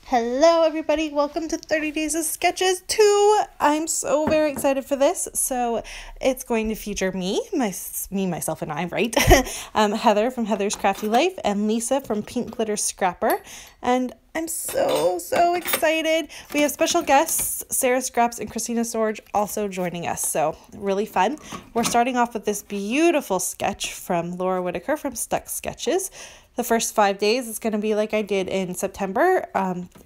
Hello everybody, welcome to 30 Days of Sketches 2. I'm so very excited for this. So it's going to feature me, myself and I, right? Heather from Heather's Crafty Life and Lisa from Pink Glitter Scrapper. And I'm so excited. We have special guests, Sarah Scraps and Christina Sorge, also joining us. So really fun. We're starting off with this beautiful sketch from Laura Whitaker from Stuck Sketches. The first 5 days is going to be like I did in September.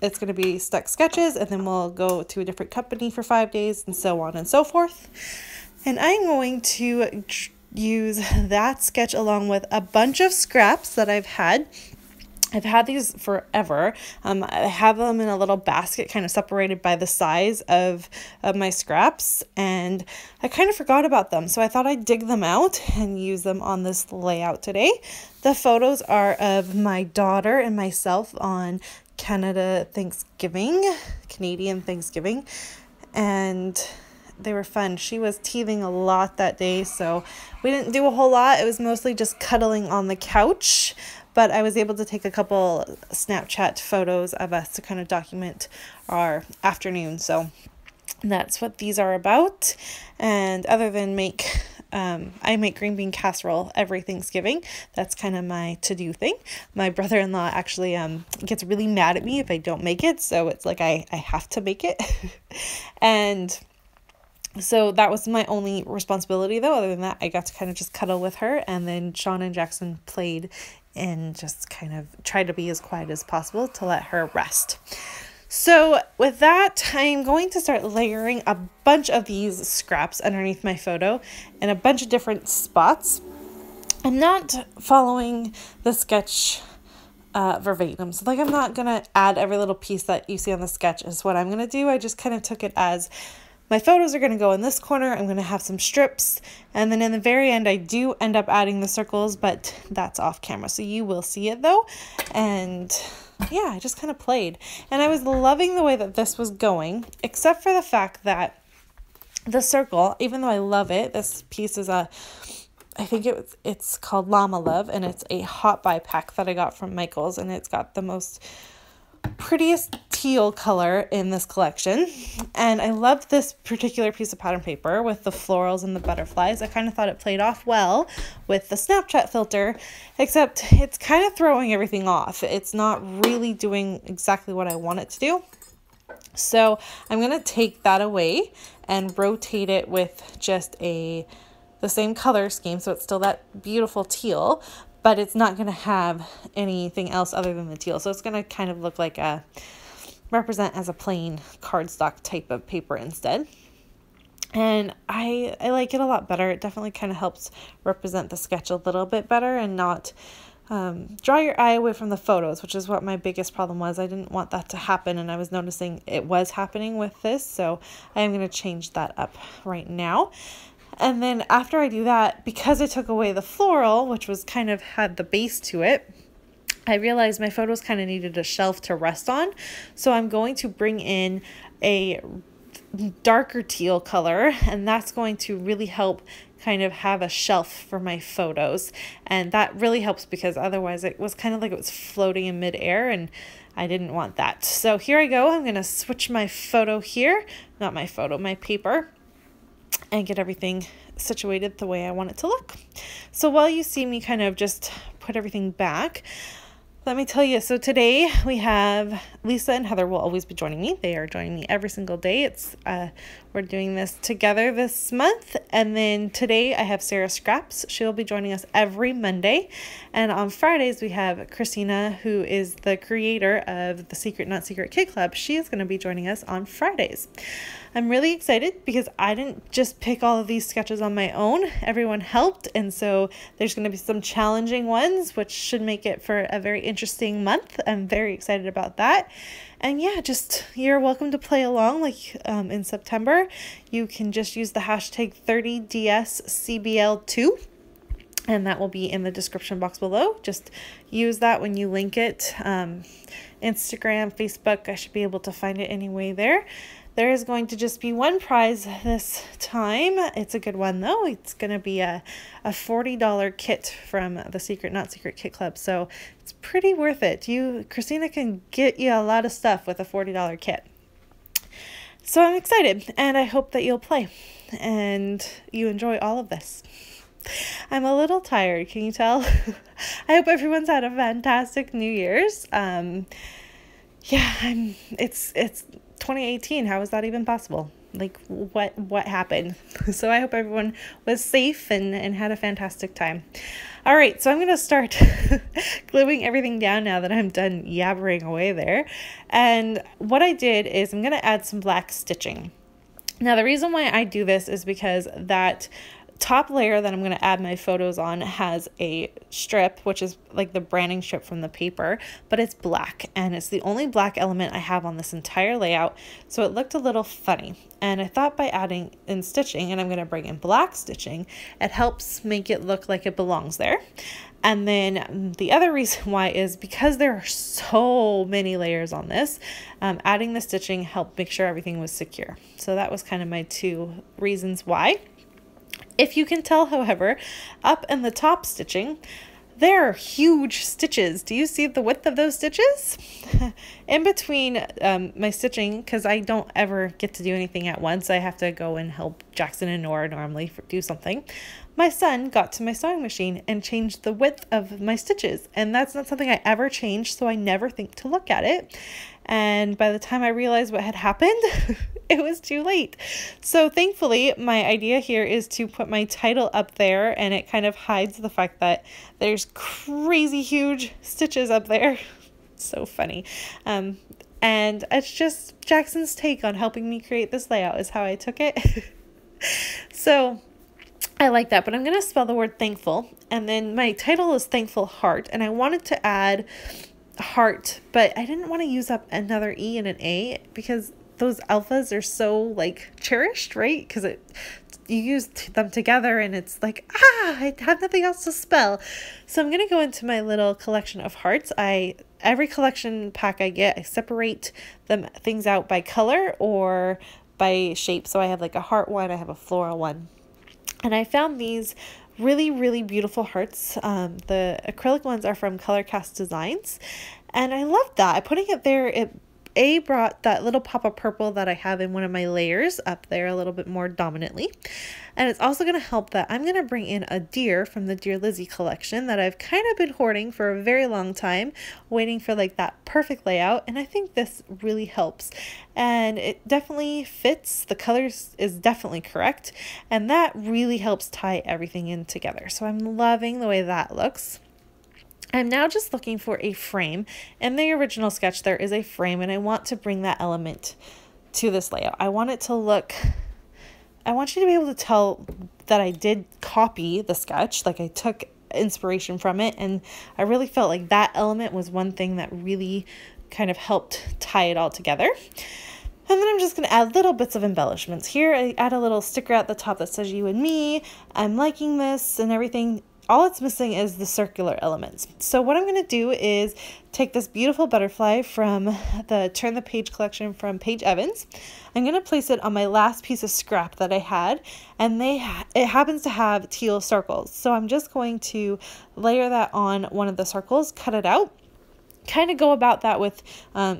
It's going to be Stuck Sketches, and then we'll go to a different company for 5 days, and so on and so forth. And I'm going to use that sketch along with a bunch of scraps that I've had. I've had these forever. I have them in a little basket kind of separated by the size of my scraps, and I kind of forgot about them. So I thought I'd dig them out and use them on this layout today. The photos are of my daughter and myself on Canadian Thanksgiving, and they were fun. She was teething a lot that day, so we didn't do a whole lot. It was mostly just cuddling on the couch. But I was able to take a couple Snapchat photos of us to kind of document our afternoon. So that's what these are about. And other than I make green bean casserole every Thanksgiving. That's kind of my to-do thing. My brother-in-law actually gets really mad at me if I don't make it. So it's like I have to make it. And so that was my only responsibility, though. Other than that, I got to kind of just cuddle with her. And then Sean and Jackson played and just kind of tried to be as quiet as possible to let her rest. So with that, I'm going to start layering a bunch of these scraps underneath my photo in a bunch of different spots. I'm not following the sketch verbatim. So I'm not going to add every little piece that you see on the sketch is what I'm going to do. I just kind of took it as my photos are going to go in this corner. I'm going to have some strips. And then in the very end, I do end up adding the circles, but that's off camera. So you will see it though. And yeah, I just kind of played. And I was loving the way that this was going, except for the fact that the circle, even though I love it, this piece is I think it's called Llama Love, and it's a hot buy pack that I got from Michael's, and it's got the most prettiest teal color in this collection. And I loved this particular piece of pattern paper with the florals and the butterflies. I kind of thought it played off well with the Snapchat filter, except it's kind of throwing everything off. It's not really doing exactly what I want it to do. So I'm going to take that away and rotate it with just the same color scheme. So it's still that beautiful teal, but it's not going to have anything else other than the teal. So it's going to kind of look like represent as a plain cardstock type of paper instead. And I like it a lot better. It definitely kind of helps represent the sketch a little bit better and not draw your eye away from the photos, which is what my biggest problem was. I didn't want that to happen, and I was noticing it was happening with this. So I am going to change that up right now. And then after I do that, because I took away the floral, which was kind of had the base to it, I realized my photos kind of needed a shelf to rest on. So I'm going to bring in a darker teal color, and that's going to really help kind of have a shelf for my photos. And that really helps because otherwise it was kind of like it was floating in midair, and I didn't want that. So here I go. I'm going to switch my photo here, my paper, and get everything situated the way I want it to look. So while you see me kind of just put everything back, let me tell you, so today we have Lisa and Heather will always be joining me. They are joining me every single day. We're doing this together this month. And then today I have Sarah Scraps. She'll be joining us every Monday. And on Fridays we have Christina, who is the creator of the Secret Not Secret Kid Club. She is going to be joining us on Fridays. I'm really excited because I didn't just pick all of these sketches on my own. Everyone helped, and so there's going to be some challenging ones, which should make it for a very interesting month. I'm very excited about that. And yeah, just you're welcome to play along like in September. You can just use the hashtag 30DSCBL2. And that will be in the description box below. Just use that when you link it. Instagram, Facebook, I should be able to find it anyway there. There is going to just be one prize this time. It's a good one though. It's going to be a $40 kit from the Secret Not Secret Kit Club. So it's pretty worth it. Christina can get you a lot of stuff with a $40 kit. So I'm excited, and I hope that you'll play and you enjoy all of this. I'm a little tired, can you tell? I hope everyone's had a fantastic New Year's. It's 2018. How is that even possible? Like, what happened? So I hope everyone was safe and had a fantastic time. All right, so I'm going to start gluing everything down now that I'm done yabbering away there. And what I did is I'm going to add some black stitching. Now, the reason why I do this is because that top layer that I'm going to add my photos on has a strip, which is like the branding strip from the paper, but it's black, and it's the only black element I have on this entire layout, so it looked a little funny. And I thought by adding in stitching, and I'm going to bring in black stitching, it helps make it look like it belongs there. And then the other reason why is because there are so many layers on this, adding the stitching helped make sure everything was secure. So that was kind of my two reasons why. If you can tell, however, up in the top stitching, there are huge stitches. Do you see the width of those stitches? In between my stitching, because I don't ever get to do anything at once, I have to go and help Jackson and Nora normally do something. My son got to my sewing machine and changed the width of my stitches, and that's not something I ever changed, so I never think to look at it. And by the time I realized what had happened, it was too late. So thankfully, my idea here is to put my title up there, and it kind of hides the fact that there's crazy huge stitches up there. So funny. And it's just Jackson's take on helping me create this layout is how I took it. So I like that, but I'm going to spell the word thankful, and then my title is Thankful Heart, and I wanted to add heart, but I didn't want to use up another E and an A because those alphas are so like cherished, right? Because you use them together and it's like, I have nothing else to spell. So I'm going to go into my little collection of hearts. Every collection pack I get, I separate things out by color or by shape. So I have like a heart one, I have a floral one. And I found these really, really beautiful hearts. The acrylic ones are from Color Cast Designs, and I love that. Putting it there, it brought that little pop of purple that I have in one of my layers up there a little bit more dominantly. And it's also going to help that I'm going to bring in a deer from the Dear Lizzie collection that I've kind of been hoarding for a very long time, waiting for like that perfect layout. And I think this really helps. And it definitely fits. The colors is definitely correct. And that really helps tie everything in together. So I'm loving the way that looks. I'm now just looking for a frame. In the original sketch, there is a frame, and I want to bring that element to this layout. I want you to be able to tell that I did copy the sketch, like I took inspiration from it, and I really felt like that element was one thing that really kind of helped tie it all together. And then I'm just going to add little bits of embellishments. Here I add a little sticker at the top that says you and me, I'm liking this and everything. All it's missing is the circular elements. So what I'm going to do is take this beautiful butterfly from the Turn the Page collection from Paige Evans. I'm going to place it on my last piece of scrap that I had, and it happens to have teal circles. So I'm just going to layer that on one of the circles, cut it out, kind of go about that with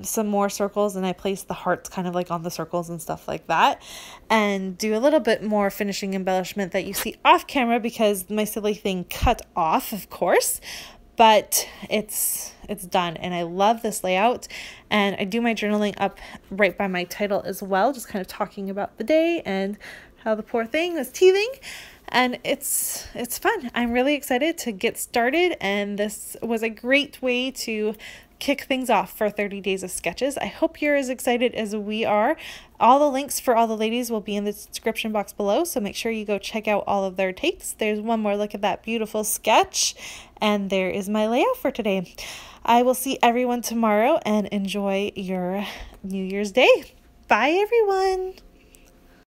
some more circles, and I place the hearts kind of like on the circles and stuff like that, and do a little bit more finishing embellishment that you see off camera because my silly thing cut off, of course, but it's done, and I love this layout. And I do my journaling up right by my title as well, just kind of talking about the day and how the poor thing was teething. And it's fun. I'm really excited to get started, and this was a great way to kick things off for 30 days of sketches. I hope you're as excited as we are. All the links for all the ladies will be in the description box below, so make sure you go check out all of their takes. There's one more look at that beautiful sketch, and there is my layout for today. I will see everyone tomorrow, and enjoy your New Year's Day. Bye, everyone.